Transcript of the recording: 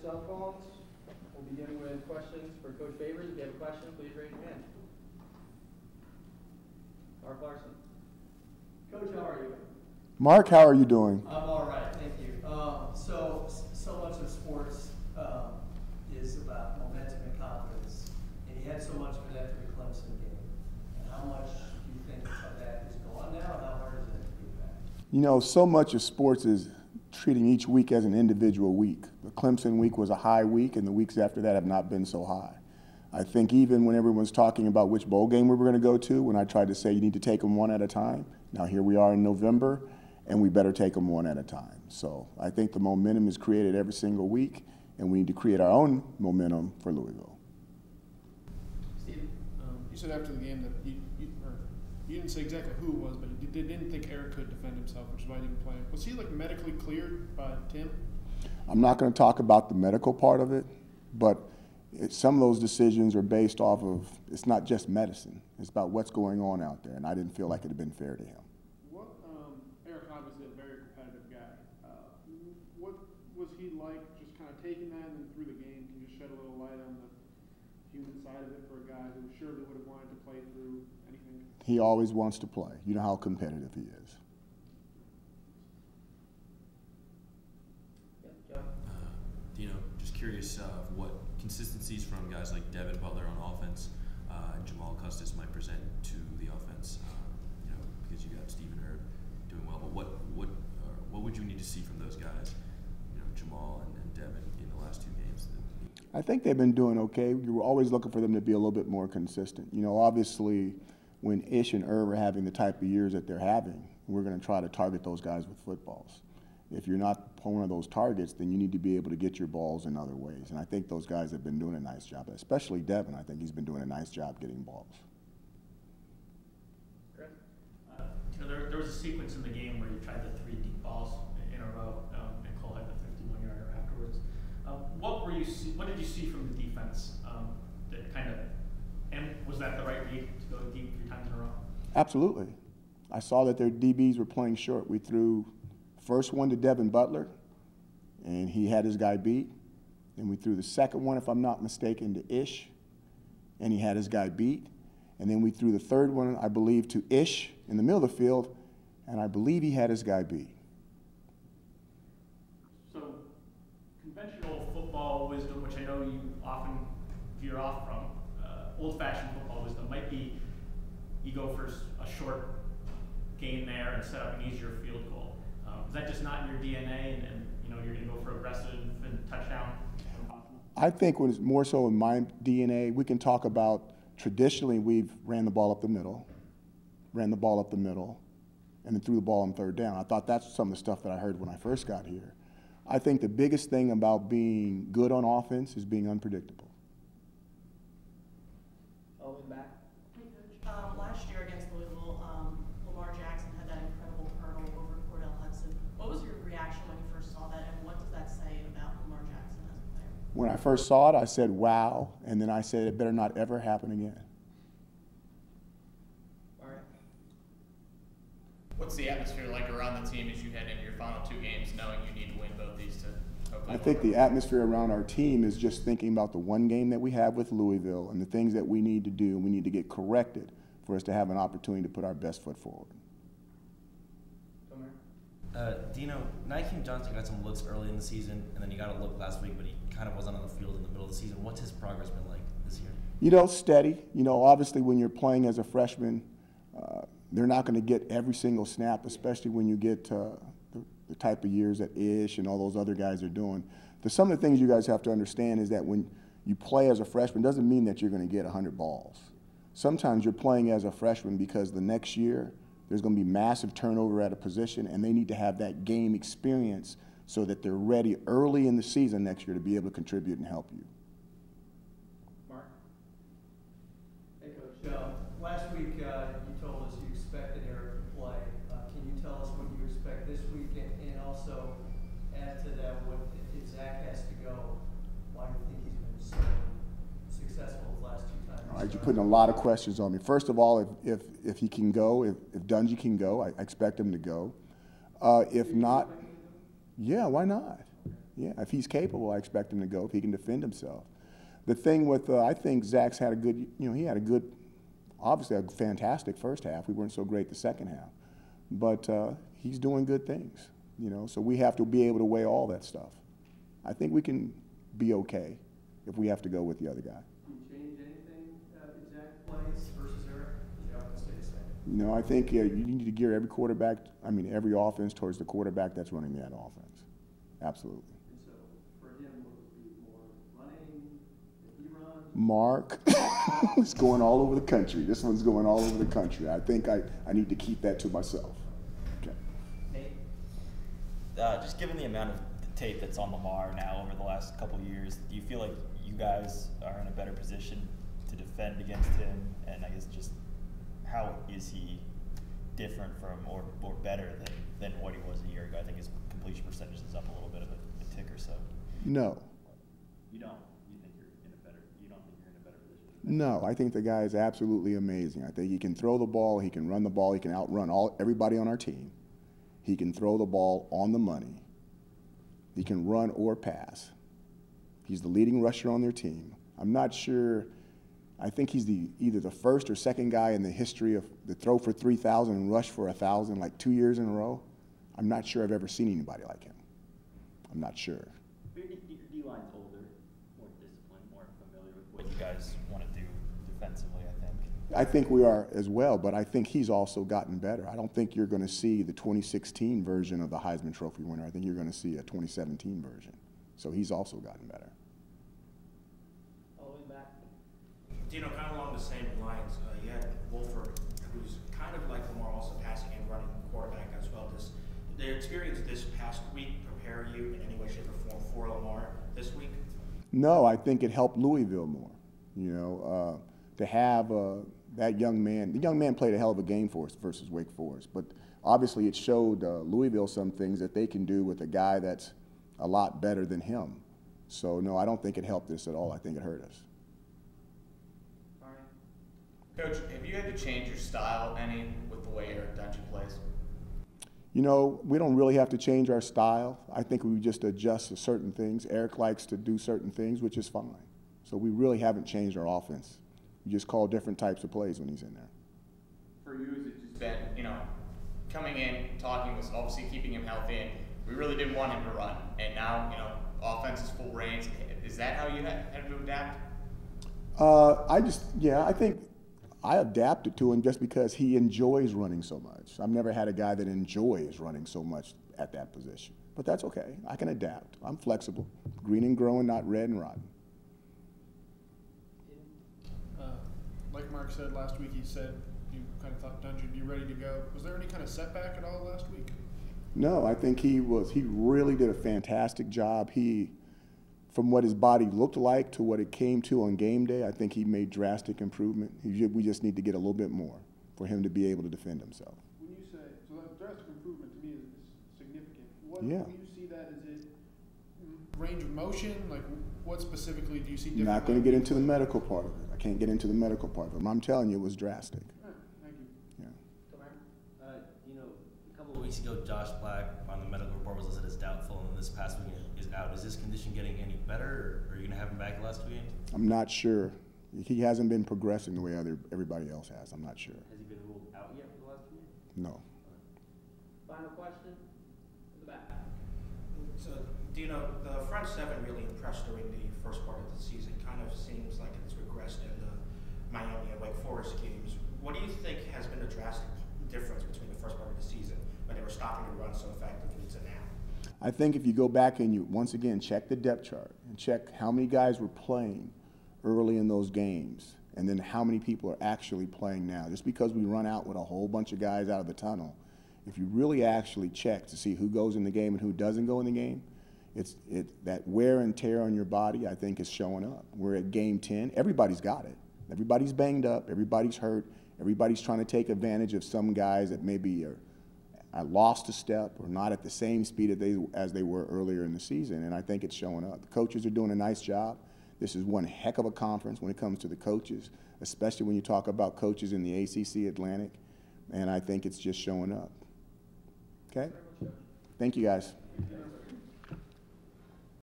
Cell phones. We'll begin with questions for Coach Babers. If you have a question, please raise your hand. Mark Larson. Coach, how are you? Mark, how are you doing? I'm all right, thank you. So much of sports is about momentum and confidence, and you had so much of it after the Clemson game. And how much do you think of that is gone now, and how hard is it to get back? You know, so much of sports is treating each week as an individual week. The Clemson week was a high week, and the weeks after that have not been so high. I think even when everyone's talking about which bowl game we were going to go to, when I tried to say you need to take them one at a time, now here we are in November, and we better take them one at a time. So I think the momentum is created every single week, and we need to create our own momentum for Louisville. Steve, you said after the game that you didn't say exactly who it was, but you didn't think Eric could defend himself, which is why he didn't play. Was he like medically cleared by Tim? I'm not going to talk about the medical part of it, but some of those decisions are based off of, it's not just medicine, it's about what's going on out there, and I didn't feel like it had been fair to him. Eric obviously a very competitive guy. What was he like just kind of taking that and then through the game? Can you just shed a little light on the human side of it for a guy who surely would have wanted to play through anything? He always wants to play. You know how competitive he is. Dino, just curious what consistencies from guys like Devin Butler on offense and Jamal Custis might present to the offense. Because you got Stephen Erb doing well, but what would you need to see from those guys, Jamal and Devin in the last two games? I think they've been doing okay. You were always looking for them to be a little bit more consistent. Obviously, when Ish and Erb are having the type of years that they're having, we're going to try to target those guys with footballs. If you're not one of those targets, then you need to be able to get your balls in other ways. And I think those guys have been doing a nice job, especially Devin. I think he's been doing a nice job getting balls. There was a sequence in the game where you tried the 3 deep balls in a row, and Cole had the 51-yarder afterwards. What did you see from the defense that kind of, and was that the right read to go deep 3 times in a row? Absolutely. I saw that their DBs were playing short. We threw first one to Devin Butler, and he had his guy beat. And we threw the second one, if I'm not mistaken, to Ish, and he had his guy beat. And then we threw the third one, I believe, to Ish in the middle of the field, and I believe he had his guy beat. So conventional football wisdom, which I know you often veer off from, old-fashioned football wisdom might be you go for a short gain there and set up an easier field goal. Is that just not in your DNA, and you're going to go for aggressive and touchdown? I think when it's more so in my DNA, we can talk about traditionally we've ran the ball up the middle, and then threw the ball on third down. I thought that's some of the stuff that I heard when I first got here. I think the biggest thing about being good on offense is being unpredictable. Owen back. Hey, Coach. Last year against Louisville, Lamar Jackson had that incredible hurdle over Cordell Hudson. What was your reaction when you first saw that, and what does that say about Lamar Jackson as a player? When I first saw it, I said, wow, and then I said, it better not ever happen again. All right. What's the atmosphere like around the team as you head into your final 2 games, knowing you need to win both these to hopefully? I think the atmosphere around our team is just thinking about the one game that we have with Louisville and the things that we need to do and we need to get corrected for us to have an opportunity to put our best foot forward. Dino, Nykeem Johnson got some looks early in the season, and then he got a look last week, but he kind of wasn't on the field in the middle of the season. What's his progress been like this year? Steady. Obviously when you're playing as a freshman, they're not going to get every single snap, especially when you get the type of years that Ish and all those other guys are doing. Some of the things you guys have to understand is that when you play as a freshman, doesn't mean that you're going to get 100 balls. Sometimes you're playing as a freshman because the next year there's going to be massive turnover at a position, and they need to have that game experience so that they're ready early in the season next year to be able to contribute and help you. Mark. Hey, Coach. Last week you told us you expected Eric to play. Can you tell us what you expect this week, and also add to that if Zach has to go, why do you think he's been so successful the last 2 times? All right, you're putting a lot of questions on me. First of all, if he can go, if Dungy can go, I expect him to go. If not, yeah, why not? Yeah, if he's capable, I expect him to go if he can defend himself. The thing with, I think Zach's had a good, he had a good, obviously a fantastic first half. We weren't so great the second half. But he's doing good things, so we have to be able to weigh all that stuff. I think we can be okay if we have to go with the other guy. Can you change anything if Zach plays versus Eric? Is the offense stay the same? I think you need to gear every offense towards the quarterback that's running that offense. Absolutely. And so for him, will it be more running if he runs? Mark is going all over the country. This one's going all over the country. I think I need to keep that to myself. Okay. Nate? Just given the amount of tape that's on Lamar now over the last couple of years, do you feel like you guys are in a better position to defend against him? And I guess just how is he different from or better than what he was a year ago? I think his completion percentage is up a little bit of a tick or so. No. You don't? You don't think you're in a better position? No, I think the guy is absolutely amazing. I think he can throw the ball, he can run the ball, he can outrun everybody on our team. He can throw the ball on the money. He can run or pass. He's the leading rusher on their team. I'm not sure. I think he's either the first or second guy in the history of the throw for 3,000 and rush for 1,000 like 2 years in a row. I'm not sure I've ever seen anybody like him. I'm not sure. Your D-line's older, more disciplined, more familiar with what you guys want to do defensively, I think. I think we are as well, but I think he's also gotten better. I don't think you're going to see the 2016 version of the Heisman Trophy winner. I think you're going to see a 2017 version. So he's also gotten better. All the way back. Dino, kind of along the same lines, you had Wolford, who's kind of like Lamar, also passing and running quarterback as well. Does the experience this past week prepare you in any way, shape, or form for Lamar this week? No, I think it helped Louisville more. To have that young man. The young man played a hell of a game for us versus Wake Forest, but obviously it showed Louisville some things that they can do with a guy that's a lot better than him. So no, I don't think it helped us at all. I think it hurt us. Coach, have you had to change your style any with the way Eric Dungy plays? We don't really have to change our style. I think we just adjust to certain things. Eric likes to do certain things, which is fine. So we really haven't changed our offense. We just call different types of plays when he's in there. For you, has it just been, coming in, talking with, obviously keeping him healthy, and we really didn't want him to run, and now, offense is full reins. Is that how you had to adapt? I think I adapted to him just because he enjoys running so much. I've never had a guy that enjoys running so much at that position. But that's okay. I can adapt. I'm flexible. Green and growing, not red and rotten. Like Mark said last week, he said you kind of thought Dungy would be ready to go. Was there any kind of setback at all last week? No, I think he really did a fantastic job. From what his body looked like to what it came to on game day, I think he made drastic improvement. We just need to get a little bit more for him to be able to defend himself. When you say, so that drastic improvement to me is significant. When you see that, is it range of motion? Like, what specifically do you see different? Not going to get into the medical part of it. I can't get into the medical part of it. I'm telling you, it was drastic. Thank you. Yeah. A couple of weeks ago, Josh Black on the medical report was listed as doubtful, and this past week is out. Is this condition getting any better, or are you going to have him back the last 2 games? I'm not sure. He hasn't been progressing the way everybody else has. I'm not sure. Has he been ruled out yet for the last 2 games? No. Final question? In the back. So, Dino, the front seven really impressed during the first part of the season. Kind of seems like it's regressed in the Miami and Wake Forest games. What do you think has been the drastic difference between the first part of the season when they were stopping the run so effectively to now? I think if you go back and you, once again, check the depth chart and check how many guys were playing early in those games and then how many people are actually playing now. Just because we run out with a whole bunch of guys out of the tunnel, if you really actually check to see who goes in the game and who doesn't go in the game, that wear and tear on your body, I think, is showing up. We're at game 10. Everybody's got it. Everybody's banged up. Everybody's hurt. Everybody's trying to take advantage of some guys that maybe are lost a step or not at the same speed as they were earlier in the season, and I think it's showing up. The coaches are doing a nice job. This is one heck of a conference when it comes to the coaches, especially when you talk about coaches in the ACC Atlantic, and I think it's just showing up. Okay? Thank you, guys.